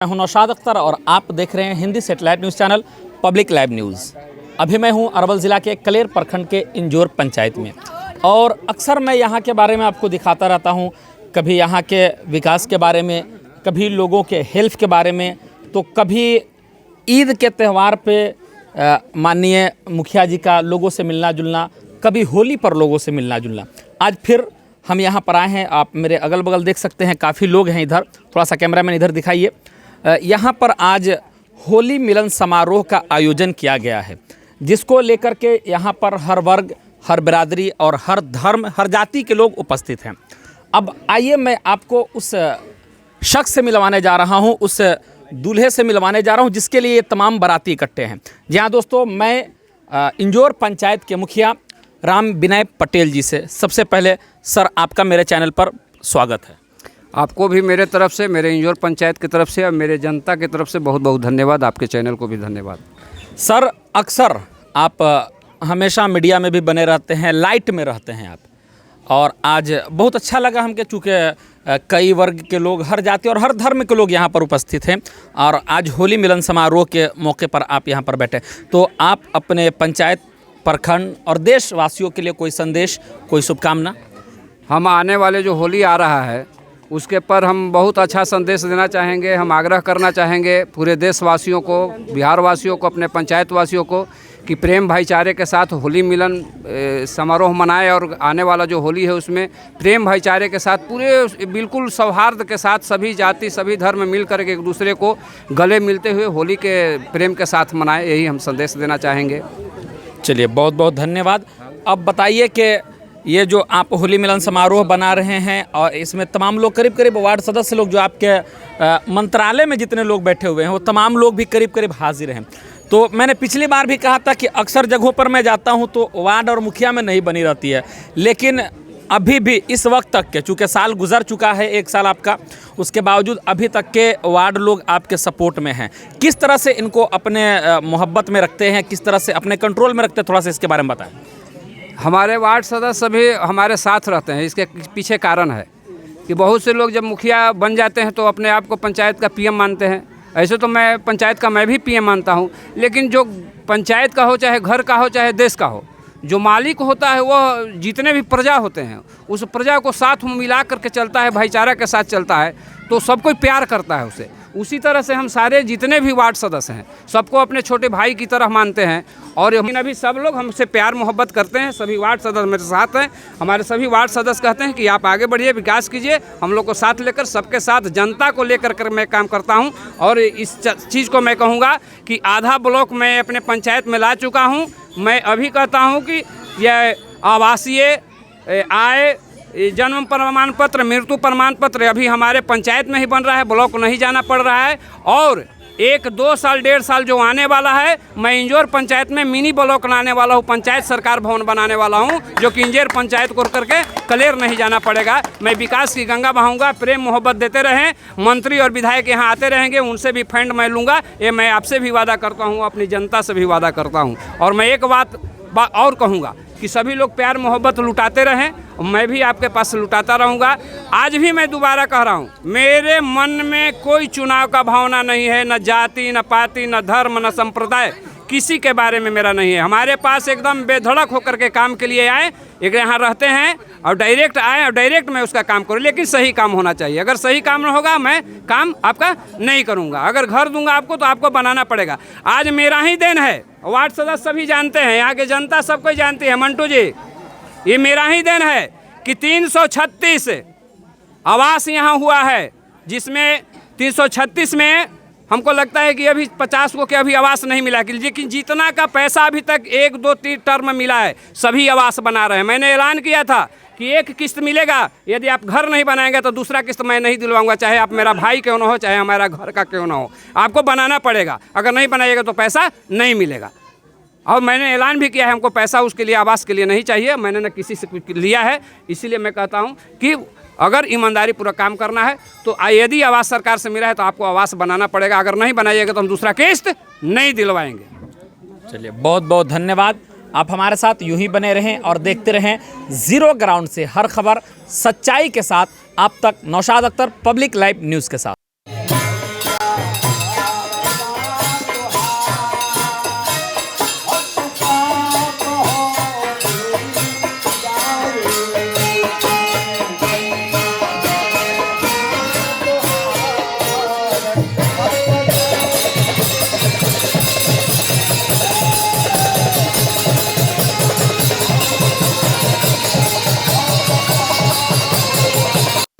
मैं हूं नौशाद अख्तर और आप देख रहे हैं Hindi satellite news channel public live news. अभी मैं हूं अरवल ज़िला के कलेर प्रखंड के इंजोर पंचायत में और अक्सर मैं यहां के बारे में आपको दिखाता रहता हूं, कभी यहां के विकास के बारे में, कभी लोगों के हेल्थ के बारे में, तो कभी ईद के त्यौहार पे माननीय मुखिया जी का लोगों से मिलना जुलना, कभी होली पर लोगों से मिलना जुलना। आज फिर हम यहाँ पर आए हैं। आप मेरे अगल बगल देख सकते हैं, काफ़ी लोग हैं इधर। थोड़ा सा कैमरामैन इधर दिखाइए। यहाँ पर आज होली मिलन समारोह का आयोजन किया गया है, जिसको लेकर के यहाँ पर हर वर्ग, हर बिरादरी और हर धर्म, हर जाति के लोग उपस्थित हैं। अब आइए मैं आपको उस शख्स से मिलवाने जा रहा हूँ, उस दूल्हे से मिलवाने जा रहा हूँ जिसके लिए ये तमाम बाराती इकट्ठे हैं। जी हाँ दोस्तों, मैं इंजोर पंचायत के मुखिया राम विनय पटेल जी से सबसे पहले सर आपका मेरे चैनल पर स्वागत है। आपको भी मेरे तरफ से, मेरे इंजोर पंचायत की तरफ से और मेरे जनता की तरफ से बहुत बहुत धन्यवाद। आपके चैनल को भी धन्यवाद। सर, अक्सर आप हमेशा मीडिया में भी बने रहते हैं, लाइट में रहते हैं आप, और आज बहुत अच्छा लगा हमके, चूँकि कई वर्ग के लोग, हर जाति और हर धर्म के लोग यहाँ पर उपस्थित हैं और आज होली मिलन समारोह के मौके पर आप यहाँ पर बैठे। तो आप अपने पंचायत, प्रखंड और देशवासियों के लिए कोई संदेश, कोई शुभकामना? हम आने वाले जो होली आ रहा है उसके पर हम बहुत अच्छा संदेश देना चाहेंगे। हम आग्रह करना चाहेंगे पूरे देशवासियों को, बिहार वासियों को, अपने पंचायत वासियों को कि प्रेम भाईचारे के साथ होली मिलन समारोह मनाएं और आने वाला जो होली है उसमें प्रेम भाईचारे के साथ, पूरे बिल्कुल सौहार्द के साथ सभी जाति, सभी धर्म मिल कर के एक दूसरे को गले मिलते हुए होली के प्रेम के साथ मनाएं। यही हम संदेश देना चाहेंगे। चलिए, बहुत बहुत धन्यवाद। अब बताइए कि ये जो आप होली मिलन समारोह बना रहे हैं और इसमें तमाम लोग, करीब करीब वार्ड सदस्य लोग, जो आपके मंत्रालय में जितने लोग बैठे हुए हैं वो तमाम लोग भी करीब करीब हाजिर हैं। तो मैंने पिछली बार भी कहा था कि अक्सर जगहों पर मैं जाता हूं तो वार्ड और मुखिया में नहीं बनी रहती है, लेकिन अभी भी इस वक्त तक के, चूँकि साल गुजर चुका है, 1 साल आपका, उसके बावजूद अभी तक के वार्ड लोग आपके सपोर्ट में हैं। किस तरह से इनको अपने मोहब्बत में रखते हैं, किस तरह से अपने कंट्रोल में रखते हैं, थोड़ा सा इसके बारे में बताएं। हमारे वार्ड सदस्य भी हमारे साथ रहते हैं। इसके पीछे कारण है कि बहुत से लोग जब मुखिया बन जाते हैं तो अपने आप को पंचायत का पीएम मानते हैं। ऐसे तो मैं पंचायत का, मैं भी पीएम मानता हूं, लेकिन जो पंचायत का हो, चाहे घर का हो, चाहे देश का हो, जो मालिक होता है वह जितने भी प्रजा होते हैं उस प्रजा को साथ मिला करके चलता है, भाईचारा के साथ चलता है, तो सब कोई प्यार करता है उसे। उसी तरह से हम सारे जितने भी वार्ड सदस्य हैं सबको अपने छोटे भाई की तरह मानते हैं और अभी सब लोग हमसे प्यार मोहब्बत करते हैं। सभी वार्ड सदस्य मेरे साथ हैं। हमारे सभी वार्ड सदस्य कहते हैं कि आप आगे बढ़िए, विकास कीजिए, हम लोग को साथ लेकर, सबके साथ, जनता को लेकर कर मैं काम करता हूं। और इस चीज़ को मैं कहूँगा कि आधा ब्लॉक मैं अपने पंचायत में ला चुका हूँ। मैं अभी कहता हूँ कि यह आवासीय, आय, जन्म प्रमाण पत्र, मृत्यु प्रमाण पत्र अभी हमारे पंचायत में ही बन रहा है, ब्लॉक नहीं जाना पड़ रहा है। और 1, 2 साल, 1.5 साल जो आने वाला है, मैं इंजोर पंचायत में मिनी ब्लॉक लाने वाला हूँ, पंचायत सरकार भवन बनाने वाला हूँ, जो कि इंजोर पंचायत को करके कलेर नहीं जाना पड़ेगा। मैं विकास की गंगा बहाऊंगा। प्रेम मोहब्बत देते रहें। मंत्री और विधायक यहाँ आते रहेंगे, उनसे भी फंड मैं लूँगा। ये मैं आपसे भी वादा करता हूँ, अपनी जनता से भी वादा करता हूँ। और मैं एक बात और कहूँगा कि सभी लोग प्यार मोहब्बत लुटाते रहें, मैं भी आपके पास लुटाता रहूँगा। आज भी मैं दोबारा कह रहा हूँ, मेरे मन में कोई चुनाव का भावना नहीं है, न जाति, न पाति, न धर्म, न संप्रदाय, किसी के बारे में मेरा नहीं है। हमारे पास एकदम बेधड़क होकर के काम के लिए आए, एक यहाँ रहते हैं और डायरेक्ट आए और डायरेक्ट मैं उसका काम करूँ, लेकिन सही काम होना चाहिए। अगर सही काम न होगा मैं काम आपका नहीं करूँगा। अगर घर दूंगा आपको तो आपको बनाना पड़ेगा। आज मेरा ही देन है, वार्ड सदस्य सभी जानते हैं, यहाँ की जनता सब कोई जानती है, मंटू जी, ये मेरा ही देन है कि 336 आवास यहाँ हुआ है, जिसमें 336 में हमको लगता है कि अभी 50 को क्या अभी आवास नहीं मिला, लेकिन जितना का पैसा अभी तक 1, 2, 3 टर्म मिला है सभी आवास बना रहे हैं। मैंने ऐलान किया था कि एक किस्त मिलेगा, यदि आप घर नहीं बनाएंगे तो दूसरा किस्त मैं नहीं दिलवाऊंगा, चाहे आप मेरा भाई क्यों ना हो, चाहे हमारा घर का क्यों ना हो, आपको बनाना पड़ेगा। अगर नहीं बनाइएगा तो पैसा नहीं मिलेगा। और मैंने ऐलान भी किया है, हमको पैसा उसके लिए, आवास के लिए नहीं चाहिए, मैंने न किसी से लिया है। इसीलिए मैं कहता हूँ कि अगर ईमानदारी पूरा काम करना है तो यदि आवास सरकार से मिला है तो आपको आवास बनाना पड़ेगा। अगर नहीं बनाइएगा तो हम दूसरा किस्त नहीं दिलवाएंगे। चलिए, बहुत बहुत धन्यवाद। आप हमारे साथ यूं ही बने रहें और देखते रहें जीरो ग्राउंड से हर खबर सच्चाई के साथ आप तक। Naushad Akhtar, public live news के साथ।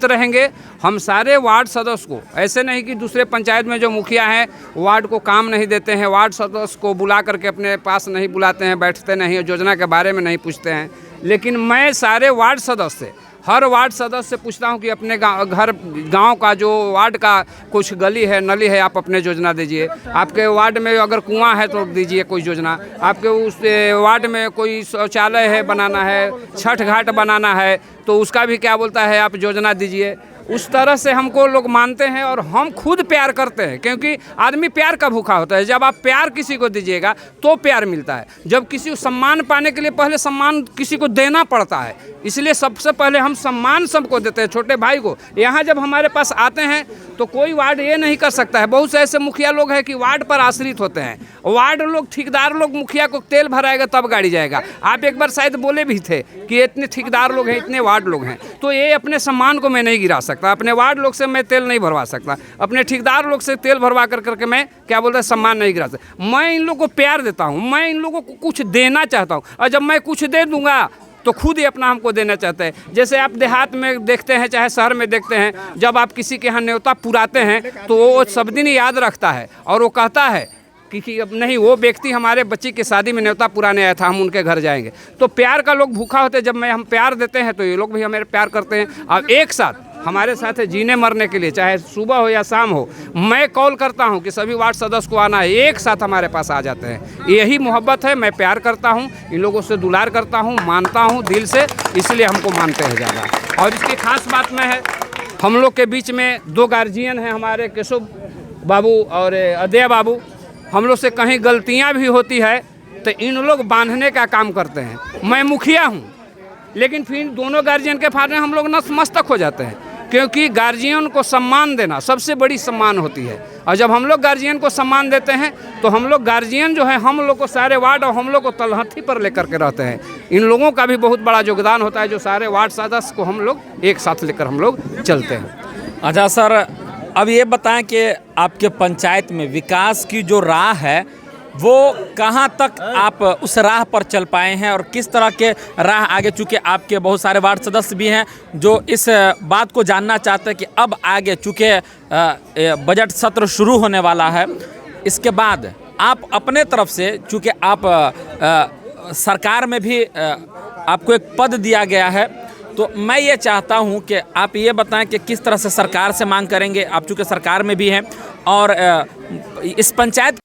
रहेंगे। हम सारे वार्ड सदस्य को, ऐसे नहीं कि दूसरे पंचायत में जो मुखिया हैं वार्ड को काम नहीं देते हैं, वार्ड सदस्य को बुला करके अपने पास नहीं बुलाते हैं, बैठते नहीं, योजना के बारे में नहीं पूछते हैं, लेकिन मैं सारे वार्ड सदस्य से, हर वार्ड सदस्य से पूछता हूं कि अपने गांव का जो वार्ड का कुछ गली है, नली है, आप अपने योजना दीजिए। आपके वार्ड में अगर कुआं है तो दीजिए कोई योजना। आपके उस वार्ड में कोई शौचालय है बनाना है, छठ घाट बनाना है, तो उसका भी क्या बोलता है आप योजना दीजिए। उस तरह से हमको लोग मानते हैं और हम खुद प्यार करते हैं, क्योंकि आदमी प्यार का भूखा होता है। जब आप प्यार किसी को दीजिएगा तो प्यार मिलता है। जब किसी को सम्मान पाने के लिए पहले सम्मान किसी को देना पड़ता है, इसलिए सबसे पहले हम सम्मान सबको देते हैं, छोटे भाई को। यहाँ जब हमारे पास आते हैं तो कोई वार्ड ये नहीं कर सकता है। बहुत से ऐसे मुखिया लोग हैं कि वार्ड पर आश्रित होते हैं। वार्ड लोग, ठेकेदार लोग मुखिया को तेल भराएगा तब गाड़ी जाएगा। आप एक बार शायद बोले भी थे कि इतने ठेकेदार लोग हैं, इतने वार्ड लोग हैं, तो ये अपने सम्मान को मैं नहीं गिरा सकता। अपने वार्ड लोग से मैं तेल नहीं भरवा सकता, अपने ठेकेदार लोग से तेल भरवा करके मैं क्या बोलता है सम्मान नहीं गिरा सकता। मैं इन लोगों को प्यार देता हूँ, मैं इन लोगों को कुछ देना चाहता हूँ, और जब मैं कुछ दे दूंगा तो खुद ही अपना हमको देना चाहते हैं। जैसे आप देहात में देखते हैं, चाहे शहर में देखते हैं, जब आप किसी के यहाँ न्योता पुराते हैं तो वो सब दिन याद रखता है और वो कहता है कि अब नहीं, वो व्यक्ति हमारे बच्ची की शादी में न्योता पुराने आया था, हम उनके घर जाएंगे। तो प्यार का लोग भूखा होते हैं। जब हम प्यार देते हैं तो ये लोग भी हमें प्यार करते हैं। अब एक साथ हमारे साथ है जीने मरने के लिए, चाहे सुबह हो या शाम हो। मैं कॉल करता हूं कि सभी वार्ड सदस्य को आना है, एक साथ हमारे पास आ जाते हैं। यही मोहब्बत है। मैं प्यार करता हूं, इन लोगों से दुलार करता हूं, मानता हूं दिल से, इसलिए हमको मानते हैं ज़्यादा। और इसकी खास बात में है, हम लोग के बीच में 2 गार्जियन हैं हमारे, केशव बाबू और अजय बाबू। हम लोग से कहीं गलतियाँ भी होती है तो इन लोग बांधने का काम करते हैं। मैं मुखिया हूँ, लेकिन फिर दोनों गार्जियन के फायदे हम लोग नतमस्तक हो जाते हैं, क्योंकि गार्जियन को सम्मान देना सबसे बड़ी सम्मान होती है। और जब हम लोग गार्जियन को सम्मान देते हैं तो हम लोग गार्जियन जो है, हम लोग को सारे वार्ड और हम लोग को तलहथी पर लेकर के रहते हैं। इन लोगों का भी बहुत बड़ा योगदान होता है, जो सारे वार्ड सदस्य को हम लोग एक साथ लेकर हम लोग चलते हैं। अच्छा सर, अब ये बताएं कि आपके पंचायत में विकास की जो राह है वो कहाँ तक आप उस राह पर चल पाए हैं, और किस तरह के राह आगे, चूँकि आपके बहुत सारे वार्ड सदस्य भी हैं जो इस बात को जानना चाहते हैं कि अब आगे, चूँकि बजट सत्र शुरू होने वाला है, इसके बाद आप अपने तरफ से, चूँकि आप सरकार में भी आपको एक पद दिया गया है, तो मैं ये चाहता हूं कि आप ये बताएं कि किस तरह से सरकार से मांग करेंगे। आप चूँकि सरकार में भी हैं और इस पंचायत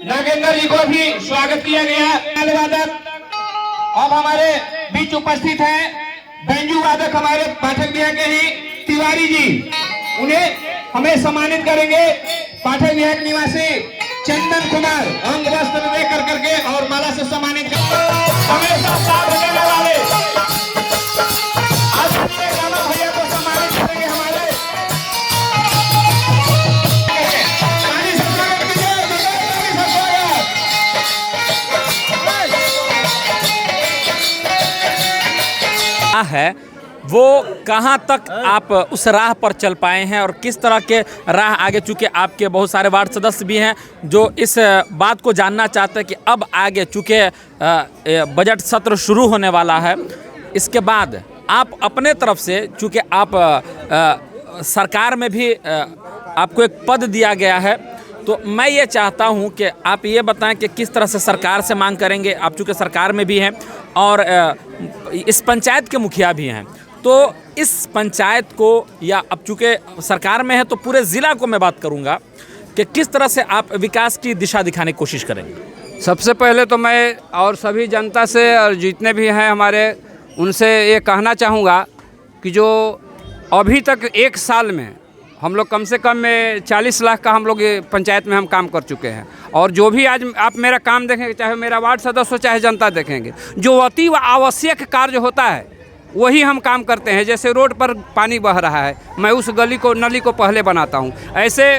नागेंद्र जी को भी स्वागत किया गया। वादक अब हमारे बीच उपस्थित हैं बेंजू वादक हमारे पाठक विहार के ही तिवारी जी, उन्हें हमें सम्मानित करेंगे। पाठक विहार निवासी चंदन कुमार अंग वस्त्र देकर करके और माला से सम्मानित करेंगे। हमेशा साथ देने वाले आज रामा भैया को सम्मानित करेंगे। हमारे है वो कहाँ तक आप उस राह पर चल पाए हैं, और किस तरह के राह आगे, चूँकि आपके बहुत सारे वार्ड सदस्य भी हैं जो इस बात को जानना चाहते हैं कि अब आगे, चूँकि बजट सत्र शुरू होने वाला है, इसके बाद आप अपने तरफ से, चूँकि आप सरकार में भी आपको एक पद दिया गया है, तो मैं ये चाहता हूं कि आप ये बताएं कि किस तरह से सरकार से मांग करेंगे। आप चूँकि सरकार में भी हैं और इस पंचायत के मुखिया भी हैं, तो इस पंचायत को, या अब चूँकि सरकार में है तो पूरे ज़िला को मैं बात करूंगा कि किस तरह से आप विकास की दिशा दिखाने की कोशिश करेंगे। सबसे पहले तो मैं और सभी जनता से और जितने भी हैं हमारे, उनसे ये कहना चाहूँगा कि जो अभी तक 1 साल में हम लोग कम से कम 40 लाख का हम लोग ये पंचायत में हम काम कर चुके हैं। और जो भी आज आप मेरा काम देखेंगे, चाहे मेरा वार्ड सदस्य हो चाहे जनता देखेंगे, जो अति आवश्यक कार्य होता है वही हम काम करते हैं। जैसे रोड पर पानी बह रहा है, मैं उस गली को, नली को पहले बनाता हूँ। ऐसे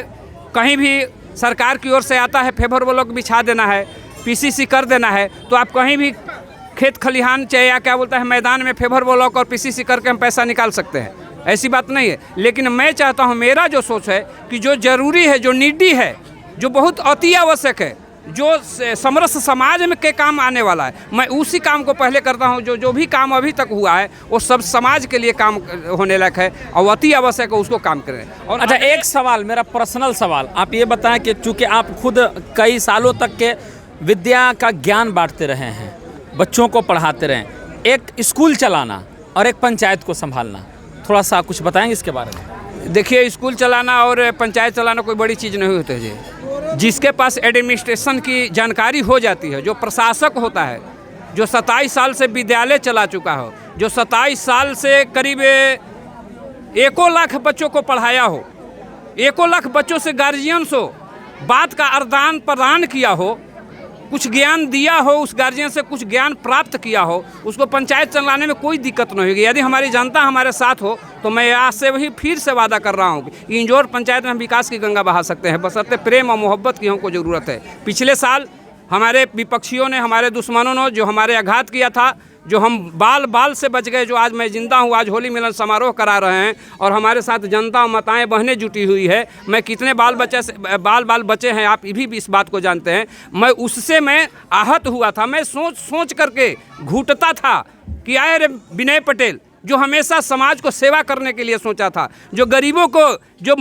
कहीं भी सरकार की ओर से आता है, फेवर ब्लॉक बिछा देना है, पीसीसी कर देना है, तो आप कहीं भी खेत खलिहान चाहे या क्या बोलता है मैदान में फेवर ब्लॉक और पीसीसी करके हम पैसा निकाल सकते हैं। ऐसी बात नहीं है। लेकिन मैं चाहता हूं, मेरा जो सोच है कि जो ज़रूरी है, जो नीडी है, जो बहुत अति आवश्यक है, जो समरस समाज में के काम आने वाला है, मैं उसी काम को पहले करता हूं। जो भी काम अभी तक हुआ है वो सब समाज के लिए काम होने लायक है और अति आवश्यक है, उसको काम करें। और अच्छा, एक सवाल, मेरा पर्सनल सवाल, आप ये बताएं कि चूंकि आप खुद कई सालों तक के विद्या का ज्ञान बांटते रहे हैं, बच्चों को पढ़ाते रहे, एक स्कूल चलाना और एक पंचायत को संभालना, थोड़ा सा कुछ बताएंगे इसके बारे में? देखिए, स्कूल चलाना और पंचायत चलाना कोई बड़ी चीज़ नहीं होती है। जिसके पास एडमिनिस्ट्रेशन की जानकारी हो जाती है, जो प्रशासक होता है, जो 27 साल से विद्यालय चला चुका हो, जो 27 साल से करीब 1 लाख बच्चों को पढ़ाया हो, 1 लाख बच्चों से गार्जियंस हो, बात का आदान प्रदान किया हो, कुछ ज्ञान दिया हो, उस गार्जियन से कुछ ज्ञान प्राप्त किया हो, उसको पंचायत चलाने में कोई दिक्कत नहीं होगी। यदि हमारी जनता हमारे साथ हो तो मैं आज से वही फिर से वादा कर रहा हूँ कि इंजोर पंचायत में हम विकास की गंगा बहा सकते हैं, बशर्ते प्रेम और मोहब्बत की हमको ज़रूरत है। पिछले साल हमारे विपक्षियों ने, हमारे दुश्मनों ने जो हमारे आघात किया था, जो हम बाल से बच गए, जो आज मैं जिंदा हूँ, आज होली मिलन समारोह करा रहे हैं और हमारे साथ जनता माताएं बहनें जुटी हुई है। मैं कितने बाल बच्चे हैं आप भी इस बात को जानते हैं। मैं आहत हुआ था, मैं सोच करके घुटता था कि आए रे विनय पटेल, जो हमेशा समाज को सेवा करने के लिए सोचा था, जो गरीबों को, जो